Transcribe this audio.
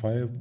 5